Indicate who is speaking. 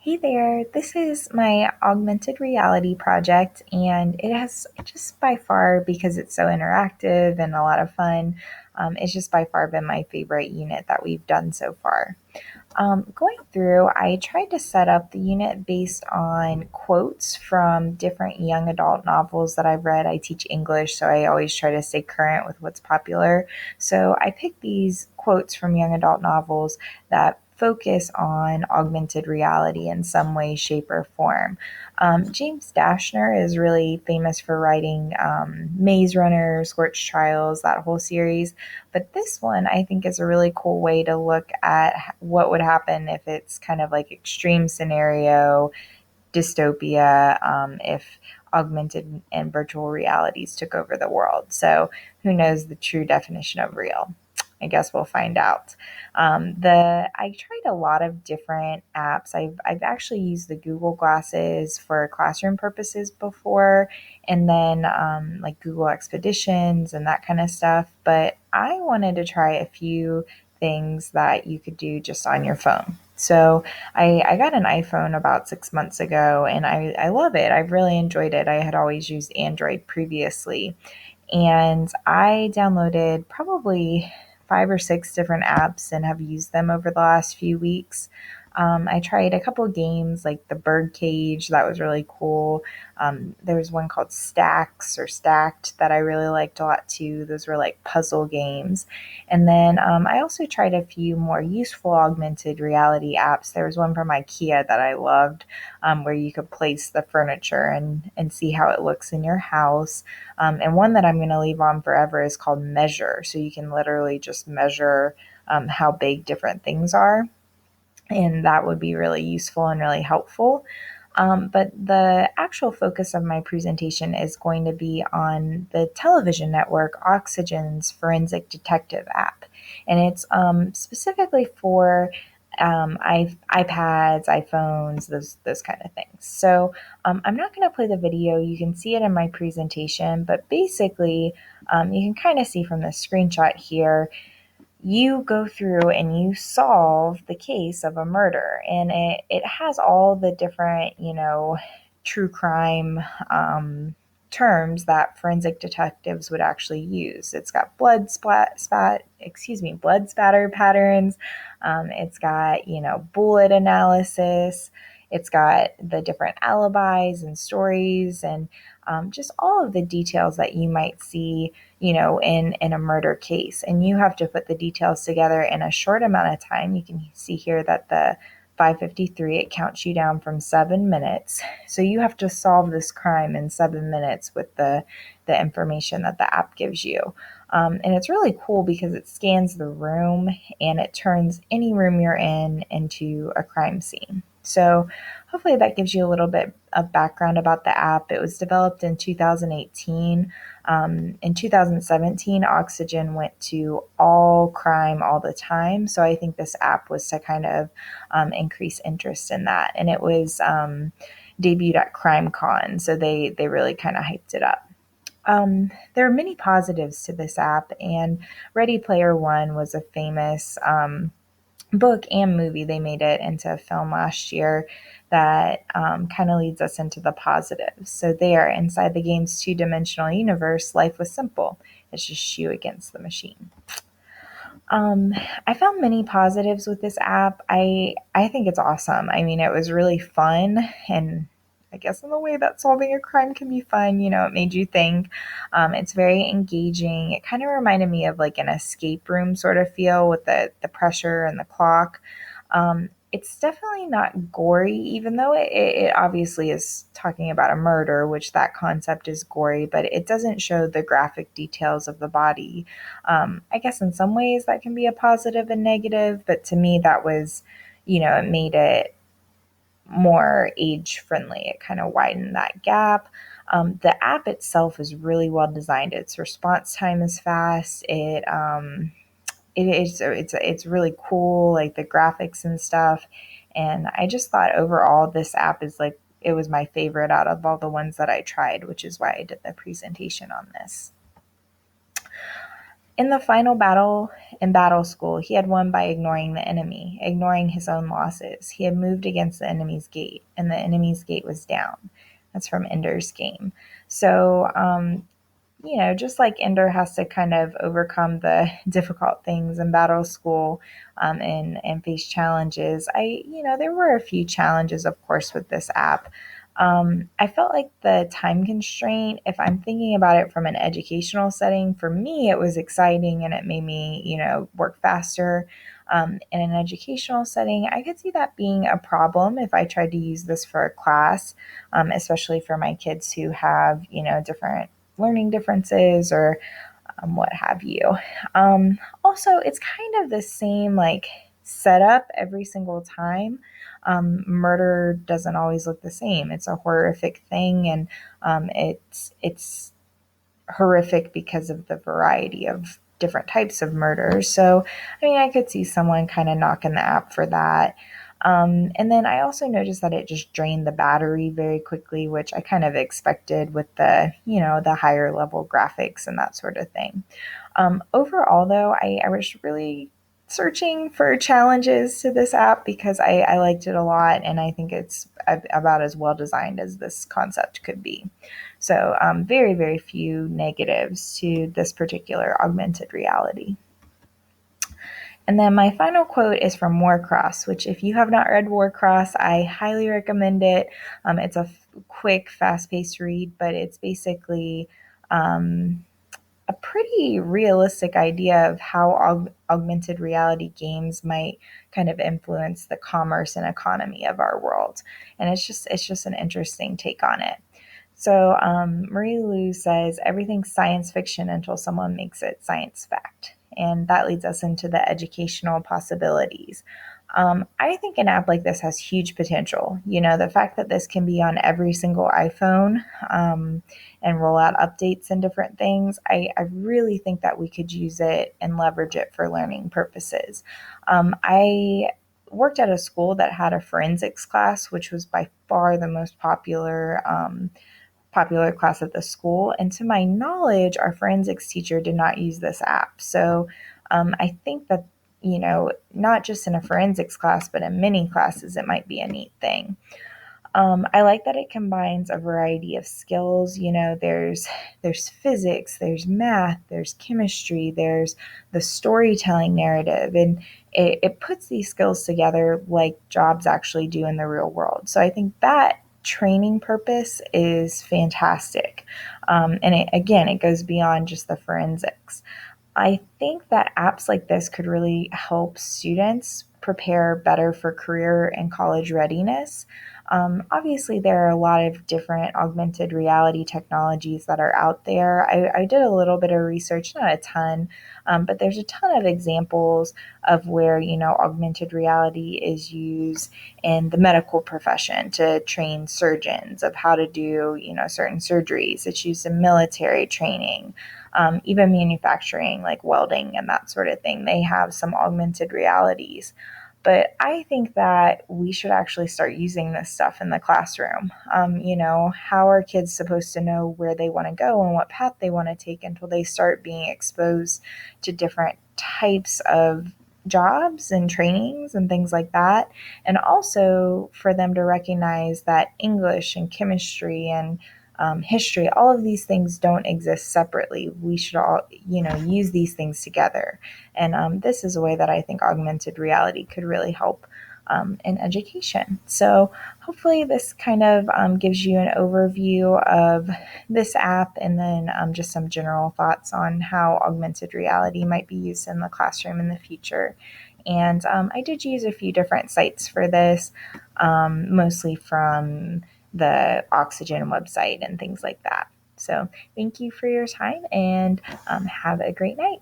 Speaker 1: Hey there, this is my augmented reality project, and it has just by far, because it's so interactive and a lot of fun, it's just by far been my favorite unit that we've done so far. Going through, I tried to set up the unit based on quotes from different young adult novels that I've read. I teach English, so I always try to stay current with what's popular. So I picked these quotes from young adult novels that focus on augmented reality in some way, shape, or form. James Dashner is really famous for writing Maze Runner, Scorched Trials, that whole series. But this one I think is a really cool way to look at what would happen if it's kind of like extreme scenario dystopia, if augmented and virtual realities took over the world. So who knows the true definition of real? I guess we'll find out. The I tried a lot of different apps. I've actually used the Google Glasses for classroom purposes before, and then like Google Expeditions and that kind of stuff. But I wanted to try a few things that you could do just on your phone. So I got an iPhone about 6 months ago, and I love it. I've really enjoyed it. I had always used Android previously, and I downloaded probably five or six different apps and have used them over the last few weeks. I tried a couple of games like the Bird Cage, that was really cool. There was one called Stacks or Stacked that I really liked a lot too. Those were like puzzle games. And then I also tried a few more useful augmented reality apps. There was one from IKEA that I loved, where you could place the furniture and see how it looks in your house. And one that I'm going to leave on forever is called Measure. So you can literally just measure how big different things are. And that would be really useful and really helpful. But the actual focus of my presentation is going to be on the television network Oxygen's Forensic Detective app. And it's specifically for iPads, iPhones, those kind of things. So I'm not going to play the video. You can see it in my presentation, but basically, you can kind of see from the screenshot here, you go through and you solve the case of a murder, and it has all the different, true crime terms that forensic detectives would actually use. It's got blood spatter patterns. It's got, bullet analysis. It's got the different alibis and stories, and just all of the details that you might see, in a murder case. And you have to put the details together in a short amount of time. You can see here that the 5:53, it counts you down from 7 minutes. So you have to solve this crime in 7 minutes with the information that the app gives you. And it's really cool because it scans the room and it turns any room you're in into a crime scene. So hopefully that gives you a little bit of background about the app. It was developed in 2018. In 2017, Oxygen went to all crime all the time. So I think this app was to kind of increase interest in that. And it was debuted at CrimeCon. So they really kind of hyped it up. There are many positives to this app, and Ready Player One was a famous book and movie. They made it into a film last year that kind of leads us into the positives. So there, inside the game's two-dimensional universe, life was simple. It's just you against the machine. Um, I found many positives with this app. I think it's awesome. I mean, it was really fun, and I guess in the way that solving a crime can be fun, it made you think. It's very engaging. It kind of reminded me of like an escape room sort of feel with the pressure and the clock. It's definitely not gory, even though it obviously is talking about a murder, which that concept is gory, but it doesn't show the graphic details of the body. I guess in some ways that can be a positive and negative, but to me, that was, it made it more age friendly. It kind of widened that gap. The app itself is really well designed. Its response time is fast. It's really cool, like the graphics and stuff. And I just thought overall this app is like, it was my favorite out of all the ones that I tried, which is why I did the presentation on this. In the final battle in battle school, he had won by ignoring the enemy, ignoring his own losses. He had moved against the enemy's gate, and the enemy's gate was down. That's from Ender's Game. So, just like Ender has to kind of overcome the difficult things in battle school, and face challenges, there were a few challenges, of course, with this app. I felt like the time constraint, if I'm thinking about it from an educational setting, for me, it was exciting and it made me, work faster. In an educational setting, I could see that being a problem if I tried to use this for a class, especially for my kids who have, different learning differences or what have you. Also, it's kind of the same like setup every single time. Murder doesn't always look the same. It's a horrific thing, and it's horrific because of the variety of different types of murders. So, I could see someone kind of knocking the app for that. And then I also noticed that it just drained the battery very quickly, which I kind of expected with the higher level graphics and that sort of thing. Overall, though, I was really searching for challenges to this app because I liked it a lot, and I think it's about as well designed as this concept could be. So, very, very few negatives to this particular augmented reality. And then my final quote is from Warcross, which, if you have not read Warcross, I highly recommend it. It's a quick, fast paced read, but it's basically a pretty realistic idea of how augmented reality games might kind of influence the commerce and economy of our world. And it's just an interesting take on it. So, Marie Lu says everything's science fiction until someone makes it science fact. And that leads us into the educational possibilities. I think an app like this has huge potential. The fact that this can be on every single iPhone, and roll out updates and different things, I really think that we could use it and leverage it for learning purposes. I worked at a school that had a forensics class, which was by far the most popular class at the school. And to my knowledge, our forensics teacher did not use this app. So I think that, not just in a forensics class, but in many classes, it might be a neat thing. I like that it combines a variety of skills. There's physics, there's math, there's chemistry, there's the storytelling narrative, and it puts these skills together like jobs actually do in the real world. So I think that training purpose is fantastic. And it goes beyond just the forensics. I think that apps like this could really help students prepare better for career and college readiness. Obviously, there are a lot of different augmented reality technologies that are out there. I did a little bit of research, not a ton, but there's a ton of examples of where, augmented reality is used in the medical profession to train surgeons of how to do, certain surgeries. It's used in military training. Even manufacturing, like welding and that sort of thing, they have some augmented realities. But I think that we should actually start using this stuff in the classroom. How are kids supposed to know where they want to go and what path they want to take until they start being exposed to different types of jobs and trainings and things like that? And also for them to recognize that English and chemistry and history, all of these things don't exist separately. We should all, use these things together. And this is a way that I think augmented reality could really help in education. So hopefully this kind of gives you an overview of this app, and then just some general thoughts on how augmented reality might be used in the classroom in the future. And I did use a few different sites for this, mostly from the Oxygen website and things like that. So thank you for your time, and have a great night.